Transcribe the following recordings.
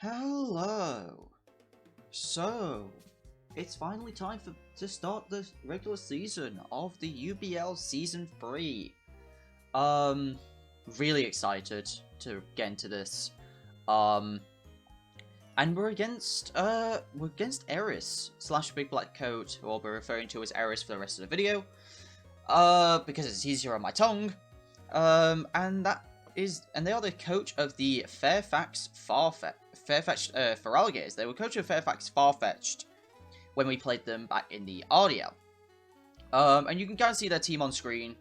Hello. So, it's finally time to start the regular season of the UBL Season 3. Really excited to get into this. And we're against Eris / Big Black Coat, who I'll be referring to as Eris for the rest of the video. Because it's easier on my tongue. And they are the coach of the Fairfax Feraligatrs. They were coach of Fairfax Farfetched when we played them back in the RDL. And you can kind of see their team on screen.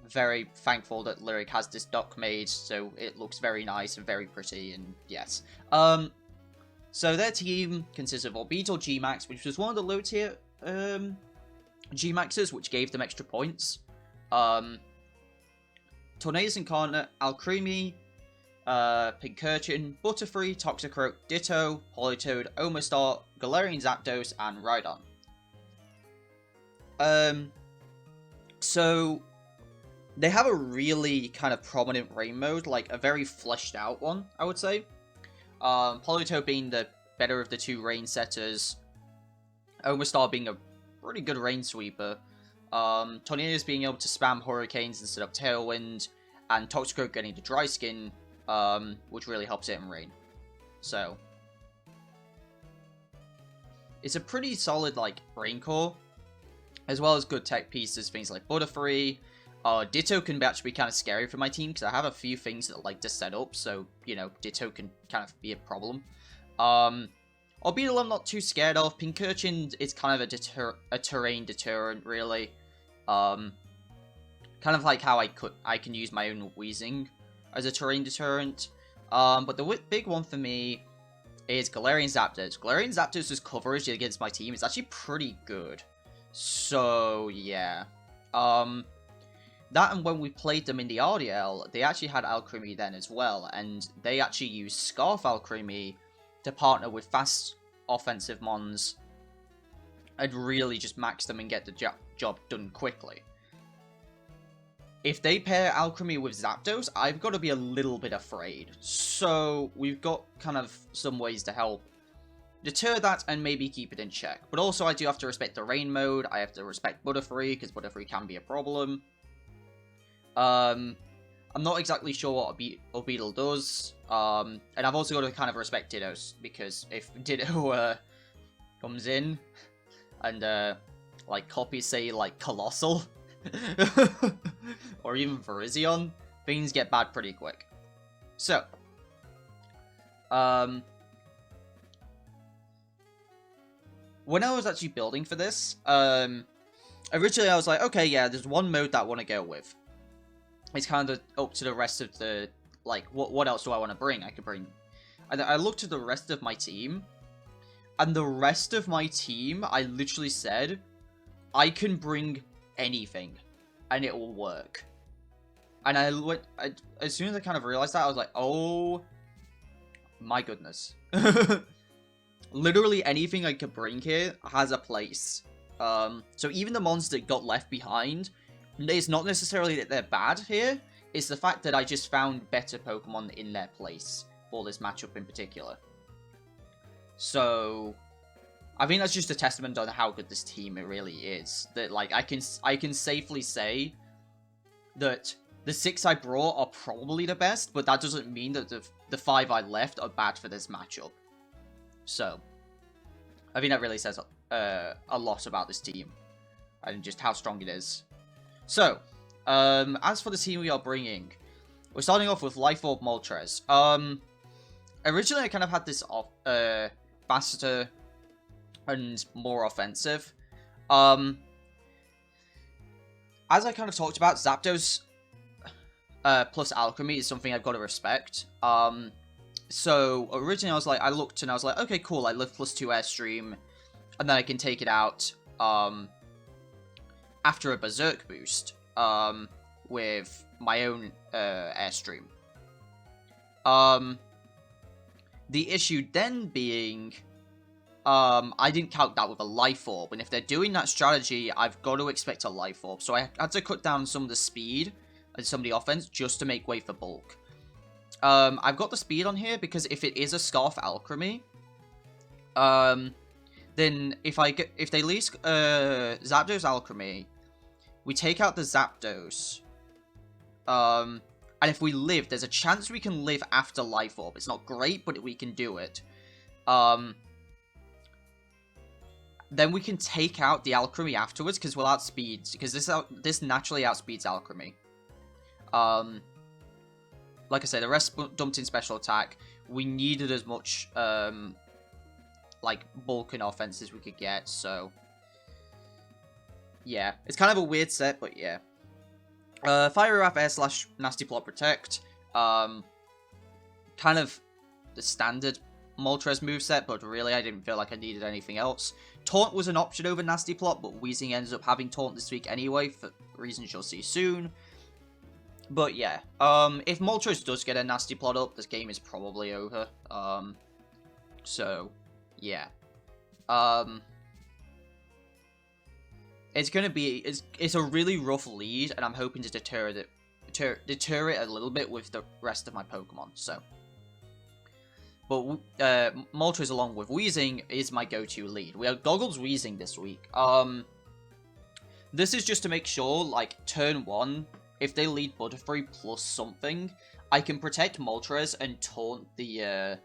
Very thankful that Lyric has this dock made, so it looks very nice and very pretty, and yes. So their team consists of Orbital G-Max, which was one of the low tier G-Maxes, which gave them extra points. Tornadus Incarnate, Alcremie, Pincurchin, Butterfree, Toxicroak, Ditto, Politoed, Omastar, Galarian Zapdos, and Rhydon. So they have a really kind of prominent rain mode, like a very fleshed out one, I would say. Politoed being the better of the two rain setters, Omastar being a pretty good rain sweeper, Tornadus being able to spam Hurricanes instead of Tailwind, and Toxicroak getting the Dry Skin, which really helps it in rain. So it's a pretty solid, like, rain core, as well as good tech pieces, things like Butterfree. Ditto can actually be kind of scary for my team, because I have a few things that I like to set up, so, you know, Ditto can kind of be a problem. Orbital I'm not too scared of. Pincurchin is kind of a terrain deterrent, really. Kind of like how I can use my own Weezing as a terrain deterrent. But the big one for me is Galarian Zapdos. Galarian Zapdos' coverage against my team is actually pretty good. So, yeah. That and when we played them in the RDL, they actually had Alcremie then as well, and they actually used Scarf Alcremie to partner with fast offensive mons and really just max them and get the job done quickly. If they pair Alcremie with Zapdos, I've got to be a little bit afraid. So we've got kind of some ways to help deter that and maybe keep it in check. But also I do have to respect the rain mode. I have to respect Butterfree, because Butterfree can be a problem. I'm not exactly sure what Orbital does, and I've also got to kind of respect Ditto's, because if Ditto comes in and like copies, say, like Colossal or even Virizion, things get bad pretty quick. So when I was actually building for this, originally I was like, okay, yeah, there's one mode that I want to go with. It's kind of up to the rest of the, like, what else do I want to bring? I could bring, and I looked at the rest of my team, and the rest of my team, I literally said, I can bring anything, and it will work. And as soon as I kind of realized that, I was like, oh my goodness. Literally anything I could bring here has a place. So even the mons that got left behind, it's not necessarily that they're bad here, it's the fact that I just found better Pokemon in their place for this matchup in particular. So I think that's just a testament on how good this team it really is. That, like, I can safely say that the 6 I brought are probably the best, but that doesn't mean that the 5 I left are bad for this matchup. So I think that really says a lot about this team and just how strong it is. So, as for the team we are bringing, we're starting off with Life Orb Moltres. Originally I kind of had this faster and more offensive. As I kind of talked about, Zapdos plus Alcremie is something I've got to respect. So, originally I looked and I was like, okay, cool, I live +2 Airstream, and then I can take it out, after a Berserk boost, with my own Airstream. The issue then being, I didn't count that with a Life Orb, and if they're doing that strategy, I've got to expect a Life Orb. So I had to cut down some of the speed and some of the offense just to make way for bulk. I've got the speed on here because if it is a Scarf Alchemy, then if they leave Zapdos Alchemy, we take out the Zapdos, and if we live, there's a chance we can live after Life Orb. It's not great, but we can do it. Then we can take out the Alchemy afterwards, because we'll outspeed, because this naturally outspeeds Alchemy. Like I said, the rest dumped in special attack. We needed as much, like, bulk and offense as we could get, so... yeah, it's kind of a weird set, but yeah. Fire Wrap Air slash Nasty Plot Protect. Kind of the standard Moltres moveset, but really I didn't feel like I needed anything else. Taunt was an option over Nasty Plot, but Weezing ends up having Taunt this week anyway, for reasons you'll see soon. But yeah, if Moltres does get a Nasty Plot up, this game is probably over. So, yeah. It's gonna be, it's a really rough lead, and I'm hoping to deter it a little bit with the rest of my Pokemon, so. But, Moltres along with Weezing is my go-to lead. We have Goggles Weezing this week. This is just to make sure, like, turn 1, if they lead Butterfree plus something, I can protect Moltres and taunt the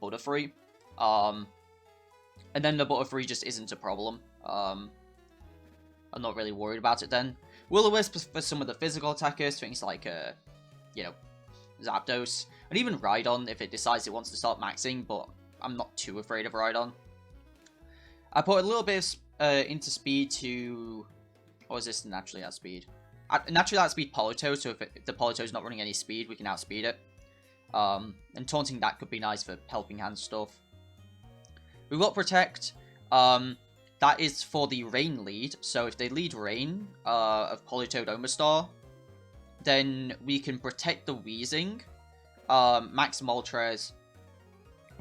Butterfree. And then the Butterfree just isn't a problem. I'm not really worried about it then. Will-O-Wisp for some of the physical attackers, things like, you know, Zapdos. And even Rhydon if it decides it wants to start maxing, but I'm not too afraid of Rhydon. I put a little bit into speed to... or is this naturally outspeed? Naturally outspeed Politoed, so if the Politoed's not running any speed, we can outspeed it. And taunting that could be nice for helping hand stuff. We've got Protect. That is for the Rain lead, so if they lead Rain of Politoed Omastar, then we can protect the Weezing, max Moltres,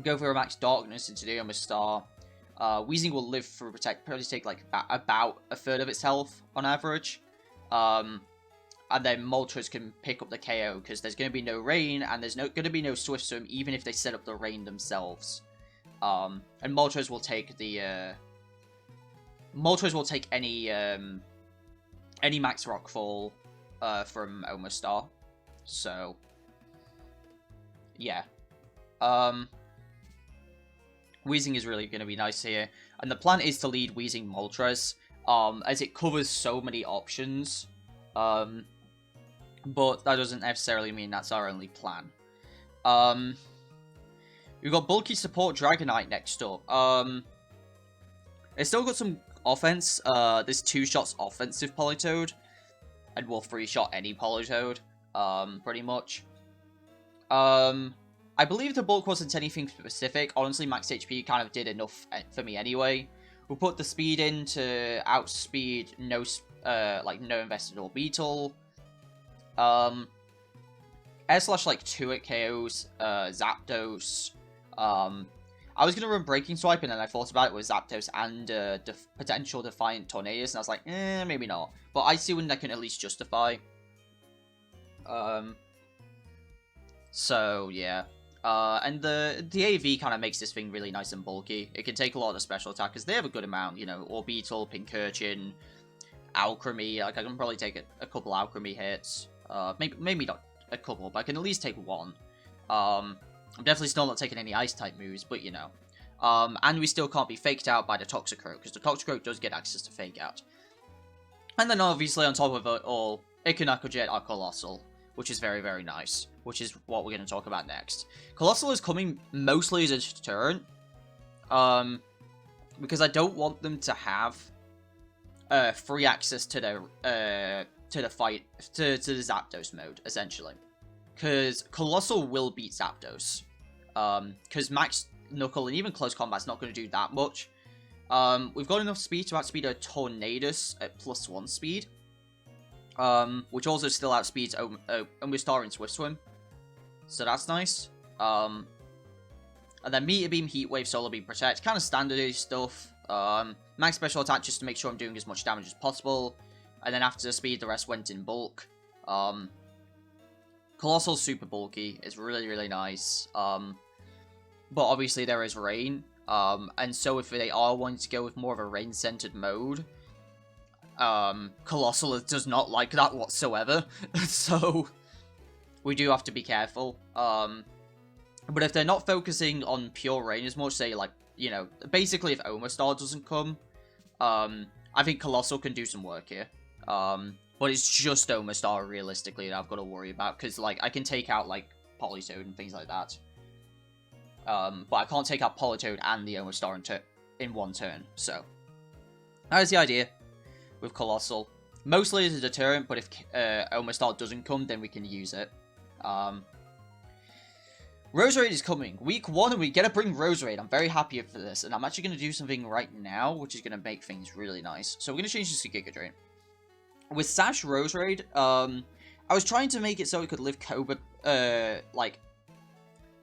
go for a max Darkness into the Omastar. Weezing will live for Protect, probably take like about a third of its health on average. And then Moltres can pick up the KO, because there's going to be no Rain, and there's going to be no Swift Swim, even if they set up the Rain themselves. And Moltres will take the, Moltres will take any max Rockfall, from Omastar. So, yeah. Weezing is really going to be nice here. And the plan is to lead Weezing Moltres, as it covers so many options. But that doesn't necessarily mean that's our only plan. We've got Bulky Support Dragonite next up. It's still got some offense. There's 2 shots offensive Politoed, and will 3-shot any Politoed, pretty much. I believe the bulk wasn't anything specific. Honestly, max HP kind of did enough for me anyway. We'll put the speed in to outspeed no invested or Beetle. Air Slash like 2 at KOs, Zapdos. I was gonna run Breaking Swipe, and then I thought about it with Zapdos and potential Defiant Tornadus, and I was like, maybe not. But Icy Wind I can at least justify. So yeah. And the AV kind of makes this thing really nice and bulky. It can take a lot of the special attackers. They have a good amount, you know, Orbeetle, Pincurchin, Alchemy. Like, I can probably take a couple Alchemy hits. Maybe not a couple, but I can at least take one. I'm definitely still not taking any Ice-type moves, but you know. And we still can't be faked out by the Toxicroak, because the Toxicroak does get access to Fake Out. And then obviously on top of it all, it can Jet our Colossal, which is very, very nice, which is what we're going to talk about next. Colossal is coming mostly as a deterrent, because I don't want them to have free access to the Zapdos mode, essentially. Because Colossal will beat Zapdos. Because Max Knuckle and even Close Combat's not going to do that much. We've got enough speed to outspeed a Tornadus at +1 speed. Which also still outspeeds Omastar in Swift Swim. So that's nice. And then Meteor Beam, Heat Wave, Solar Beam, Protect. Kind of standard stuff. Max Special Attack just to make sure I'm doing as much damage as possible. And then after the speed, the rest went in bulk. Colossal's super bulky. It's really, really nice. But obviously there is rain. And so if they are wanting to go with more of a rain-centered mode, Colossal does not like that whatsoever. So we do have to be careful. But if they're not focusing on pure rain as much, say, like, you know, basically if Omastar doesn't come, I think Colossal can do some work here. But it's just Omastar, realistically, that I've got to worry about, because, like, I can take out, like, Politoed and things like that. But I can't take out Politoed and the Omastar in one turn, so. That is the idea with Colossal. Mostly as a deterrent, but if Omastar doesn't come, then we can use it. Roserade is coming. Week 1, and we get to bring Roserade. I'm very happy for this, and I'm actually going to do something right now, which is going to make things really nice. So we're going to change this to Giga Drain. With Sash Roserade, I was trying to make it so it could live Cobra, like,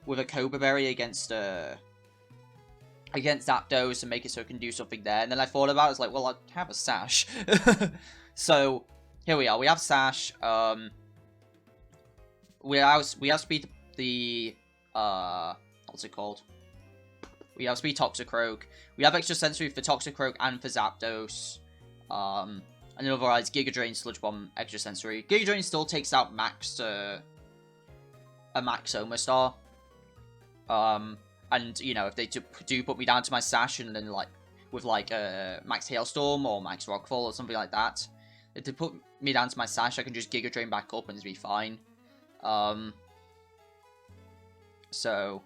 with a Cobra Berry against Zapdos and make it so it can do something there. And then I thought about it, it's like, well, I have a Sash. So, here we are. We have Sash. We outspeed the, what's it called? We outspeed Toxicroak. We have extra sensory for Toxicroak and for Zapdos. And then otherwise, Giga Drain, Sludge Bomb, extra sensory. Giga Drain still takes out max, a max Omastar. And, you know, if they do put me down to my Sash and then, like, with, like, max Hailstorm or max Rockfall or something like that, if they put me down to my Sash, I can just Giga Drain back up and it'll be fine. So,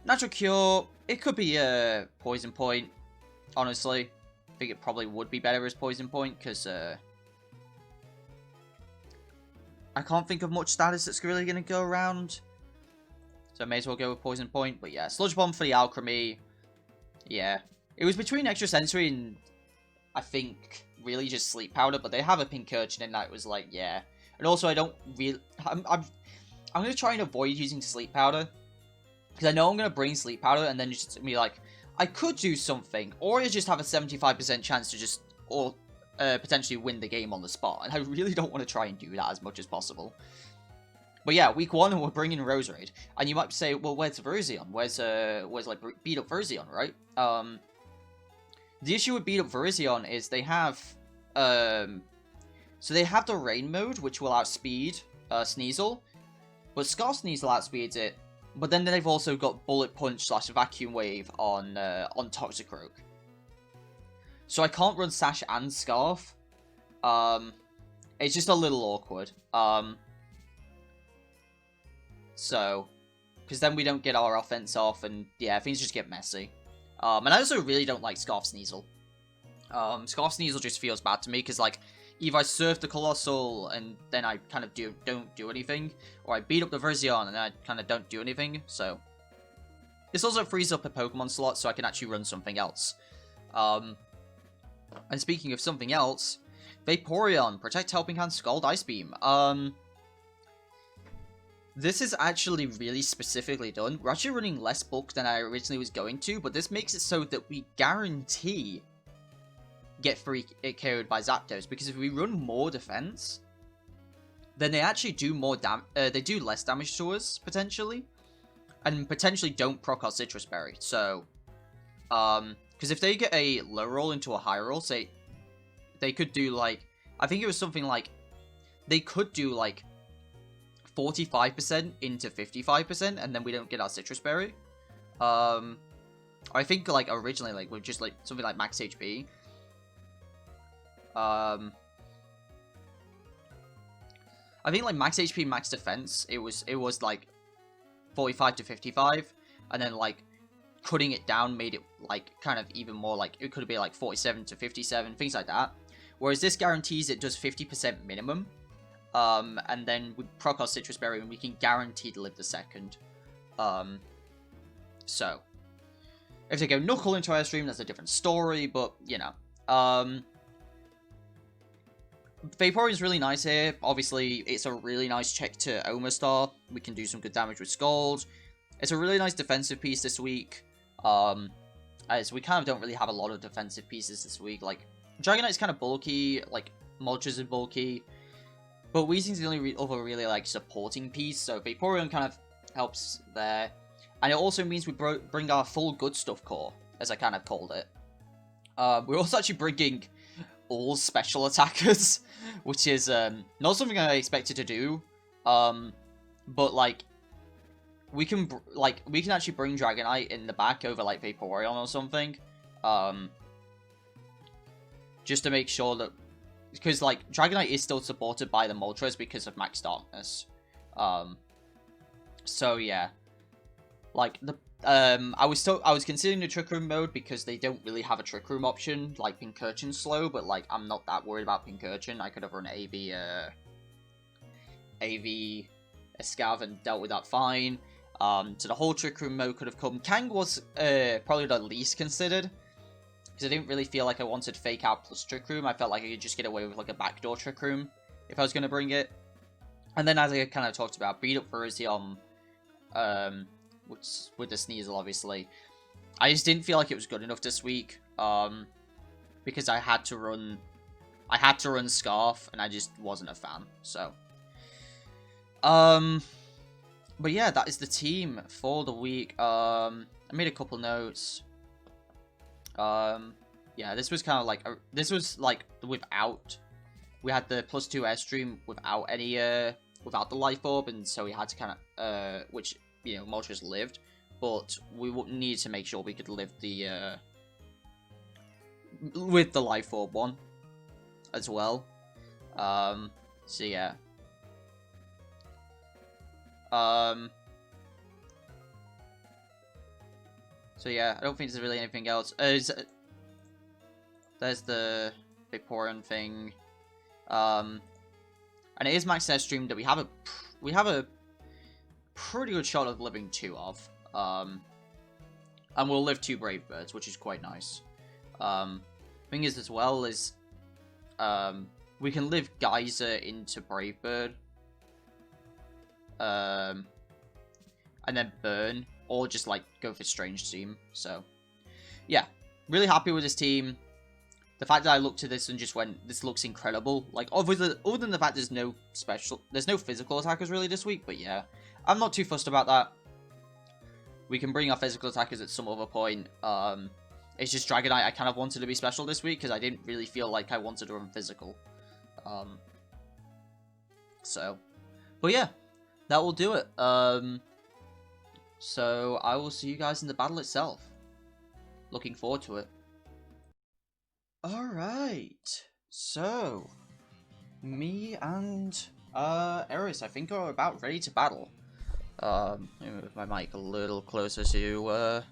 Natural Cure, it could be a Poison Point, honestly. I think it probably would be better as Poison Point, because, I can't think of much status that's really going to go around. So I may as well go with Poison Point. But yeah, Sludge Bomb for the Alchemy. Yeah. It was between Extra Sensory and, I think, really just Sleep Powder. But they have a Pincurchin in that it was like, yeah. And also, I don't really... I'm going to try and avoid using Sleep Powder. Because I know I'm going to bring Sleep Powder and then just be like, I could do something. Or I just have a 75% chance to just... or potentially win the game on the spot. And I really don't want to try and do that as much as possible. But yeah, week 1, and we're bringing Roserade. And you might say, well, where's Virizion? Where's like, beat up Virizion, right? The issue with beat up Virizion is they have, so they have the Rain mode, which will outspeed, Sneasel. But Scarf Sneasel outspeeds it. But then they've also got Bullet Punch / Vacuum Wave on Toxicroak. So I can't run Sash and Scarf. It's just a little awkward. So, because then we don't get our offense off, and yeah, things just get messy. And I also really don't like Scarf Sneasel. Scarf Sneasel just feels bad to me, because, like, either I surf the Colossal, and then I kind of don't do anything, or I beat up the Virizion, and I kind of don't do anything, so. This also frees up a Pokemon slot, so I can actually run something else. And speaking of something else, Vaporeon, Protect, Helping Hand, Scald, Ice Beam. This is actually really specifically done. We're actually running less bulk than I originally was going to, but this makes it so that we guarantee get free KO'd by Zapdos, because if we run more defense, then they actually do more they do less damage to us, potentially, and potentially don't proc our Citrus Berry. So, because if they get a low roll into a high roll, say, they could do, like, I think it was something like, they could do, like, 45% into 55%, and then we don't get our Citrus Berry. I think, like, originally, like, we're just, like, something like max HP. I think, like, max HP, max defense, it was, like, 45 to 55, and then, like, cutting it down made it, like, kind of even more, like, it could be, like, 47 to 57, things like that. Whereas this guarantees it does 50% minimum. And then we proc our Citrus Berry and we can guarantee to live the second. So, if they go Knuckle into Airstream, that's a different story, but, you know. Vaporeon's really nice here. Obviously, it's a really nice check to Omastar. We can do some good damage with Scald. It's a really nice defensive piece this week. As we kind of don't really have a lot of defensive pieces this week. Like, Dragonite's kind of bulky, like, Moltres is bulky. But Weezing's the only other really, like, supporting piece, so Vaporeon kind of helps there. And it also means we bring our full good stuff core, as I kind of called it. We're also actually bringing all special attackers, which is not something I expected to do. But, like, we can actually bring Dragonite in the back over, like, Vaporeon or something. Just to make sure that... Because, like, Dragonite is still supported by the Moltres because of Max Darkness. So, yeah. Like, the... I was considering the Trick Room mode because they don't really have a Trick Room option, like Pincurchin's slow, but, like, I'm not that worried about Pincurchin. I could have run AV Escav and dealt with that fine. So the whole Trick Room mode could have come. Kang was probably the least considered, because I didn't really feel like I wanted Fake Out plus Trick Room. I felt like I could just get away with, like, a backdoor Trick Room if I was going to bring it. And then, as I kind of talked about, beat up Virizion, with the Sneasel, obviously. I just didn't feel like it was good enough this week, because I had to run Scarf, and I just wasn't a fan, so. But yeah, that is the team for the week. I made a couple notes. Yeah, this was kind of like, this was like without, we had the +2 airstream without any, without the life orb, and so we had to kind of, which, you know, Moltres lived, but we would need to make sure we could live the, with the life orb one as well. So yeah. So yeah, I don't think there's really anything else. There's the Vaporeon thing. And it is max airstream that we have a pretty good shot of living 2 of. And we'll live 2 Brave Birds, which is quite nice. Thing is as well is we can live Geyser into Brave Bird. And then burn, or just like go for Strange Team. So yeah, really happy with this team. The fact that I looked at this and just went, this looks incredible. Like, other than the fact there's no physical attackers really this week, but yeah, I'm not too fussed about that. We can bring our physical attackers at some other point. It's just Dragonite I kind of wanted to be special this week because I didn't really feel like I wanted to run physical. So, but yeah, that will do it. So I will see you guys in the battle itself. Looking forward to it. Alright, so me and Eris, I think, are about ready to battle. Let me move my mic a little closer to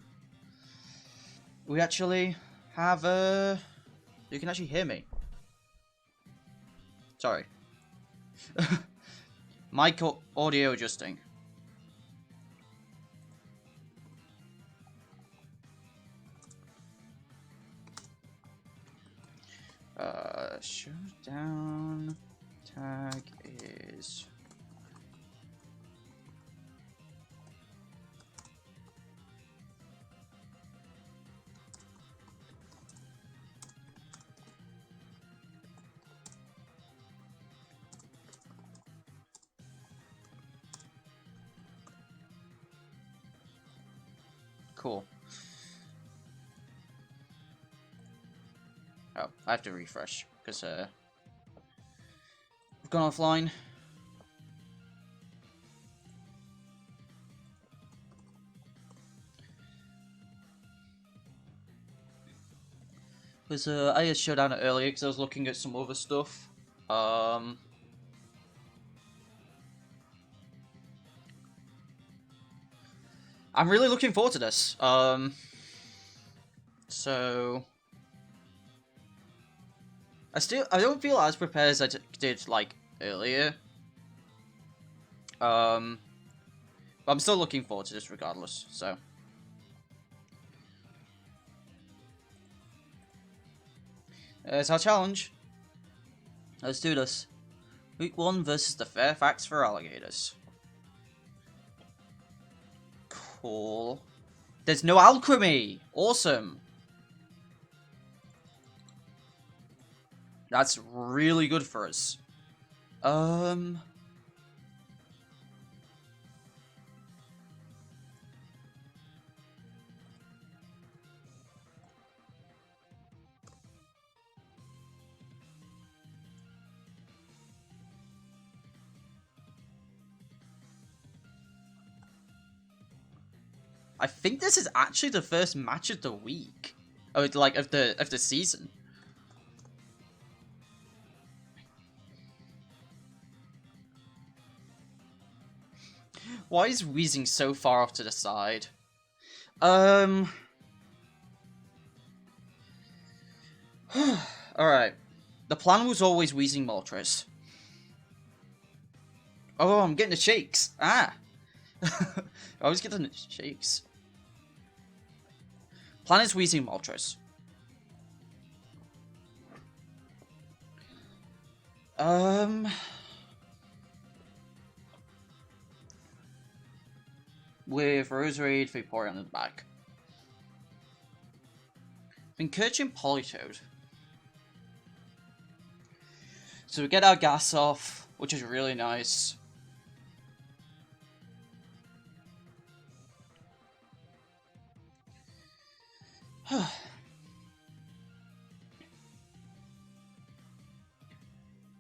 we actually have you can actually hear me. Sorry. Mic audio adjusting. Showdown tag is cool. Oh, I have to refresh because I've gone offline. Because I had shut down it earlier because I was looking at some other stuff. I'm really looking forward to this. So I don't feel as prepared as I did, like, earlier. But I'm still looking forward to this regardless, so. It's our challenge. Let's do this. Week 1 versus the Fairfax Feraligatrs. Cool. There's no alchemy! Awesome! That's really good for us. I think this is actually the first match of the week. Oh, like, of the season. Why is Wheezing so far off to the side? Alright. The plan was always Wheezing Moltres. Oh, I'm getting the shakes. Ah! I was getting the shakes. Plan is Wheezing Moltres. With Roserade, Vaporeon in the back. Pincurchin Politoed. So we get our gas off, which is really nice.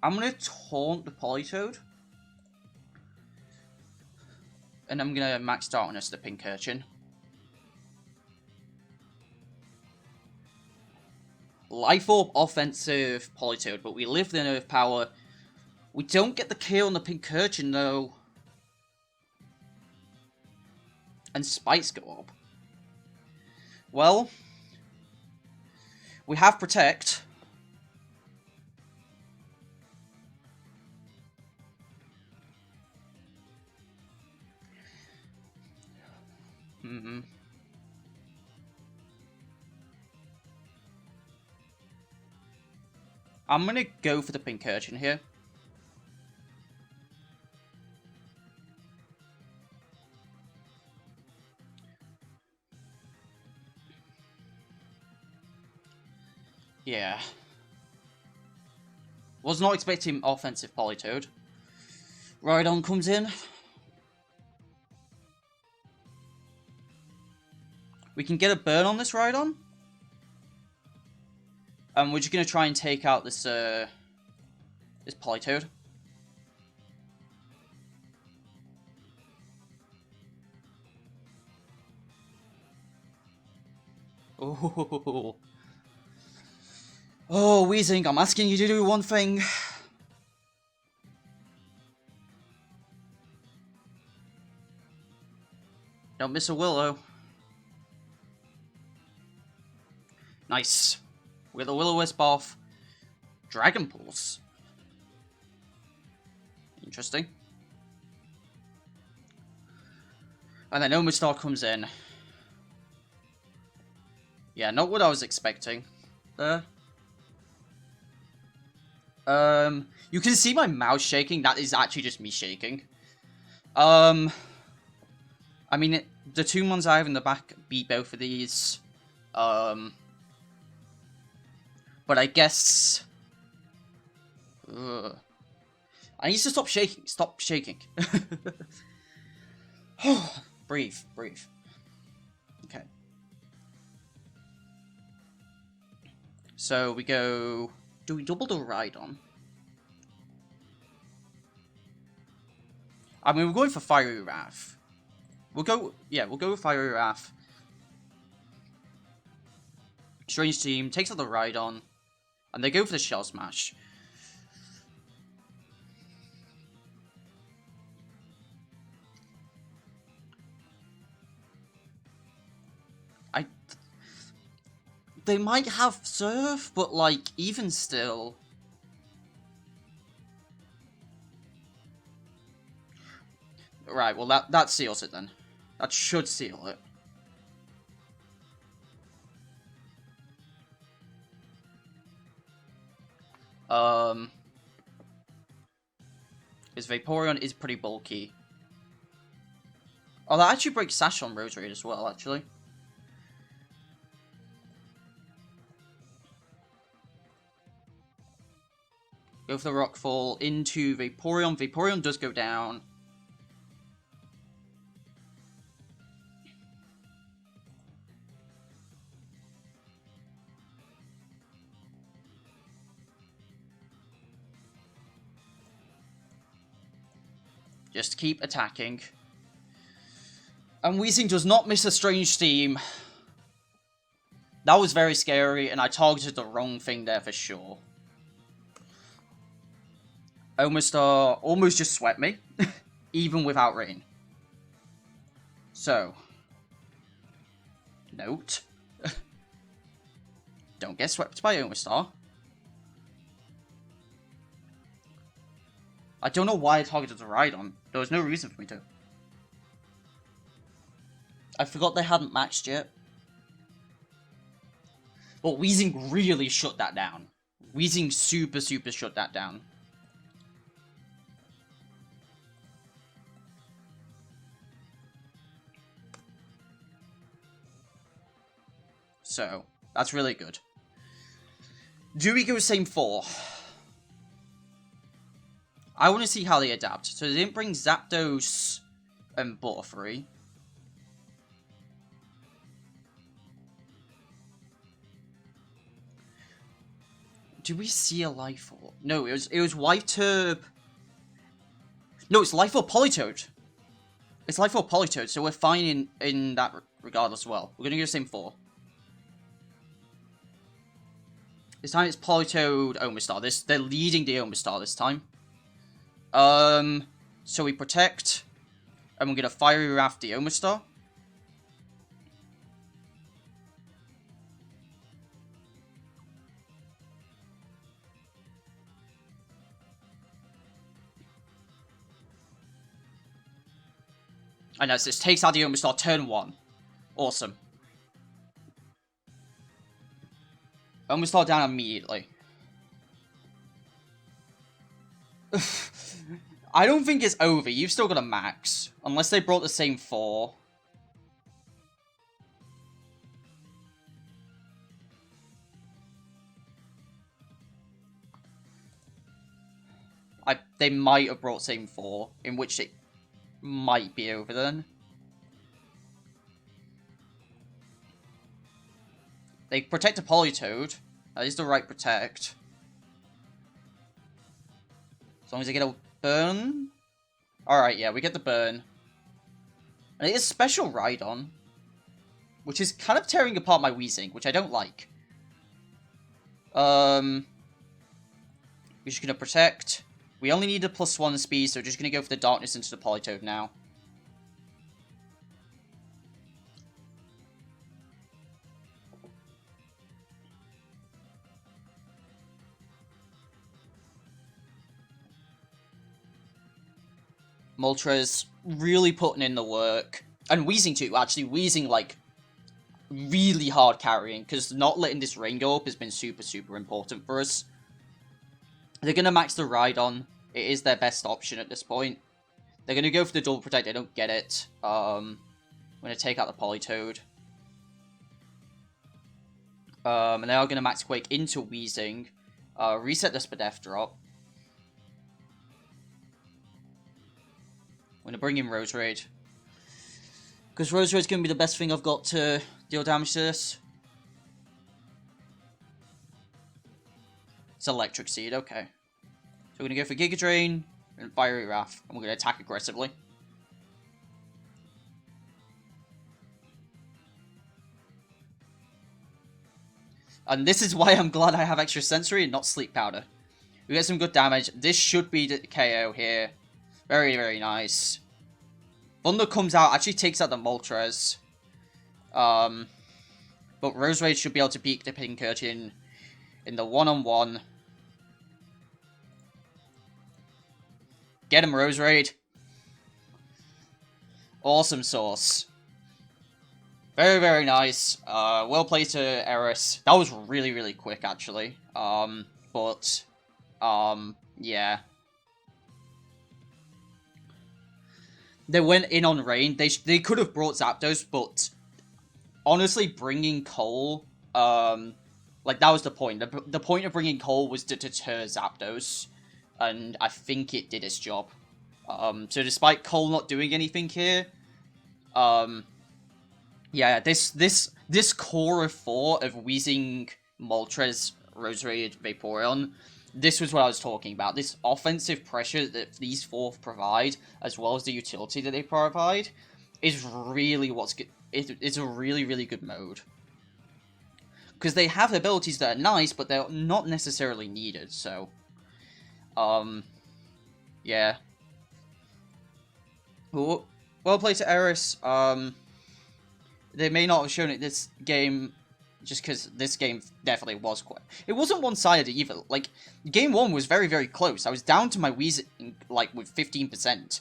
I'm gonna taunt the Politoed. And I'm gonna max darkness the Pincurchin. Life Orb offensive Politoed, but we live the Nerve Power. We don't get the kill on the Pincurchin though. And Spikes go up. Well, we have Protect. I'm gonna go for the Pincurchin here. Yeah. Was not expecting offensive Politoed. Rhydon comes in. We can get a burn on this Rhydon. We're just gonna try and take out this this Politoed. Oh. Oh, Wheezing, I'm asking you to do one thing. Don't miss a Willow. Nice. With a Will-O-Wisp off. Dragon Pulse. Interesting. And then Omastar comes in. Yeah, not what I was expecting. You can see my mouse shaking. That is actually just me shaking. I mean, the two ones I have in the back beat both of these. But I guess... I need to stop shaking. Stop shaking. Breathe, breathe. Okay. So we go... Do we double the Rhydon? I mean, we're going for Fiery Wrath. We'll go... Yeah, we'll go with Fiery Wrath. Strange Team takes out the Rhydon. And they go for the Shell Smash. They might have Surf, but, like, even still... Right, well, that seals it, then. That should seal it. His Vaporeon is pretty bulky. Oh, that actually breaks Sash on Roserade as well, actually. Go for the Rockfall into Vaporeon. Vaporeon does go down. Just keep attacking. And Weezing does not miss a Strange Steam. That was very scary, and I targeted the wrong thing there for sure. Omastar almost just swept me, even without rain. So, note, don't get swept by Omastar. I don't know why I targeted the Rhydon. There was no reason for me to. I forgot they hadn't matched yet. But Weezing really shut that down. Weezing super shut that down. So, that's really good. Do we go same 4? I want to see how they adapt. So they didn't bring Zapdos and Butterfree. Do we see a Life Orb? No, it was White Herb. No, it's Life Orb Politoed. It's Life Orb Politoed, so we're fine in that regard as well. We're gonna go same 4. This time it's Politoed Omastar. They're leading the Omastar this time. So we protect, and we're gonna Fiery Wrath the Omastar. I know, so this takes out the Omastar turn 1. Awesome. Omastar down immediately. I don't think it's over. You've still got a max. Unless they brought the same 4. They might have brought same 4, in which it might be over then. They protect a Politoed. That is the right protect. As long as they get a burn. Alright, yeah, we get the burn. And it is Special Rhydon, which is kind of tearing apart my Weezing, which I don't like. We're just gonna protect. We only need a +1 speed, so we're just gonna go for the Darkness into the Politoed now. Moltres really putting in the work. And Weezing too, actually. Weezing, like, really hard carrying, because not letting this rain go up has been super important for us. They're going to max the Rhydon. It is their best option at this point. They're going to go for the double protect. They don't get it. I'm going to take out the Politoed. And they are going to max Quake into Weezing. Reset the Spadef drop. I'm going to bring in Roserade. Because Roserade's going to be the best thing I've got to deal damage to this. It's Electric Seed, okay. So we're going to go for Giga Drain and Fiery Wrath. And we're going to attack aggressively. And this is why I'm glad I have extra sensory and not sleep powder. We get some good damage. This should be the KO here. Very nice. Thunder comes out, actually takes out the Moltres. But Roserade should be able to beat the Pincurchin in the one-on-one. Get him, Roserade. Awesome sauce. Very nice. Well played to Eris. That was really quick, actually. Yeah. They went in on rain. They could have brought Zapdos, but honestly, bringing Cole, like, that was the point. The point of bringing Cole was to deter Zapdos. and I think it did its job. So despite Cole not doing anything here, yeah, this core of 4 of Weezing, Moltres, Roserade, Vaporeon, this was what I was talking about. This offensive pressure that these 4 provide, as well as the utility that they provide, is really what's good. It's a really, really good mode. Because they have abilities that are nice, but they're not necessarily needed, so... yeah. Well played to Eris. They may not have shown it this game, just because this game definitely was quite... It wasn't one-sided either. Like, game 1 was very, very close. I was down to my Weezing, like, with 15%.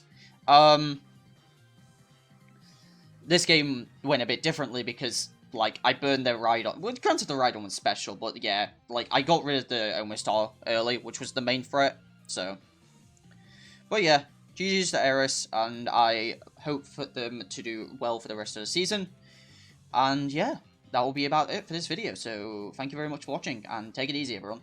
This game went a bit differently because, like, I burned their Rhydon. Well, granted the Rhydon was special, but yeah, like, I got rid of the Omastar early, which was the main threat, so... But yeah, GG's to Eris, and I hope for them to do well for the rest of the season. And yeah, that will be about it for this video, so thank you very much for watching, and take it easy, everyone.